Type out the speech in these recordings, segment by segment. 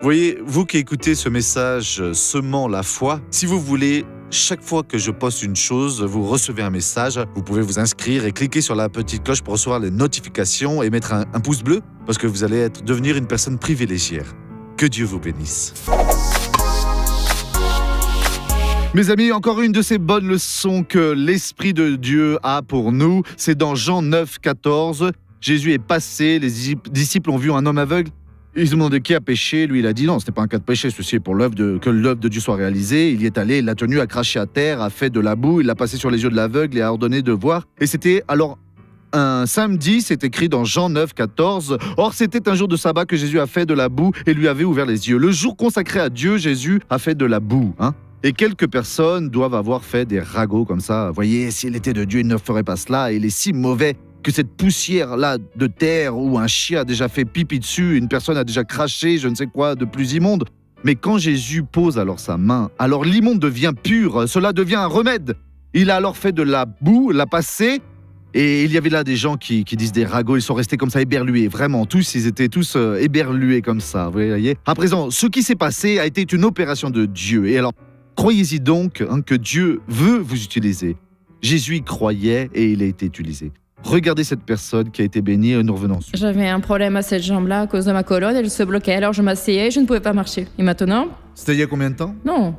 voyez, vous qui écoutez ce message semant la foi, si vous voulez, chaque fois que je poste une chose, vous recevez un message. Vous pouvez vous inscrire et cliquer sur la petite cloche pour recevoir les notifications et mettre un pouce bleu parce que vous allez devenir une personne privilégiée. Que Dieu vous bénisse. Mes amis, encore une de ces bonnes leçons que l'Esprit de Dieu a pour nous, c'est dans Jean 9, 14. Jésus est passé, les disciples ont vu un homme aveugle. Ils se demandaient qui a péché. Lui, il a dit non, ce n'est pas un cas de péché, ceci est pour que l'œuvre de Dieu soit réalisée. Il y est allé, il l'a tenu, a craché à terre, a fait de la boue, il l'a passé sur les yeux de l'aveugle et a ordonné de voir. Et c'était alors un samedi, c'est écrit dans Jean 9, 14. Or, c'était un jour de sabbat que Jésus a fait de la boue et lui avait ouvert les yeux. Le jour consacré à Dieu, Jésus a fait de la boue. Et quelques personnes doivent avoir fait des ragots comme ça. Voyez, s'il était de Dieu, il ne ferait pas cela. Il est si mauvais que cette poussière-là de terre où un chien a déjà fait pipi dessus, une personne a déjà craché, je ne sais quoi, de plus immonde. Mais quand Jésus pose alors sa main, alors l'immonde devient pur, cela devient un remède. Il a alors fait de la boue, l'a passé, et il y avait là des gens qui disent des ragots, ils sont restés comme ça éberlués, vraiment, ils étaient tous éberlués comme ça, vous voyez. À présent, ce qui s'est passé a été une opération de Dieu, et alors, croyez-y donc que Dieu veut vous utiliser. Jésus y croyait et il a été utilisé. Regardez cette personne qui a été bénie et nous revenons dessus. J'avais un problème à cette jambe-là à cause de ma colonne, elle se bloquait, alors je m'asseyais et je ne pouvais pas marcher. Et maintenant? C'était il y a combien de temps? Non.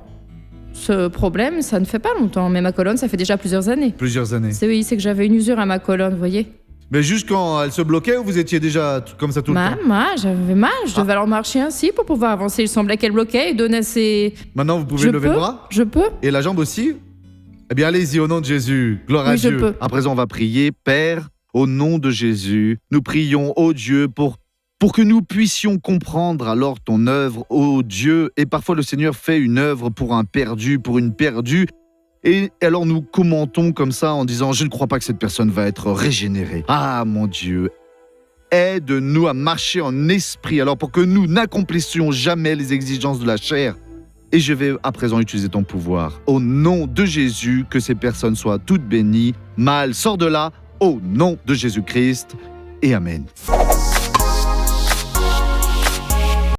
Ce problème, ça ne fait pas longtemps, mais ma colonne, ça fait déjà plusieurs années. Plusieurs années. C'est que j'avais une usure à ma colonne, vous voyez. Mais juste quand elle se bloquait ou vous étiez déjà comme ça tout le temps? J'avais mal, je devais alors marcher ainsi pour pouvoir avancer. Il semblait qu'elle bloquait et donnait ses... Maintenant vous pouvez lever le bras? Je peux. Et la jambe aussi? Eh bien allez-y au nom de Jésus, gloire à Dieu. Je peux. À présent on va prier. Père, au nom de Jésus, nous prions, ô Dieu, pour que nous puissions comprendre alors ton œuvre, ô Dieu. Et parfois le Seigneur fait une œuvre pour un perdu, pour une perdue. Et alors nous commentons comme ça en disant « Je ne crois pas que cette personne va être régénérée. » Ah mon Dieu, aide-nous à marcher en esprit alors pour que nous n'accomplissions jamais les exigences de la chair. Et je vais à présent utiliser ton pouvoir. Au nom de Jésus, que ces personnes soient toutes bénies. Mal, sors de là, au nom de Jésus-Christ. Et Amen.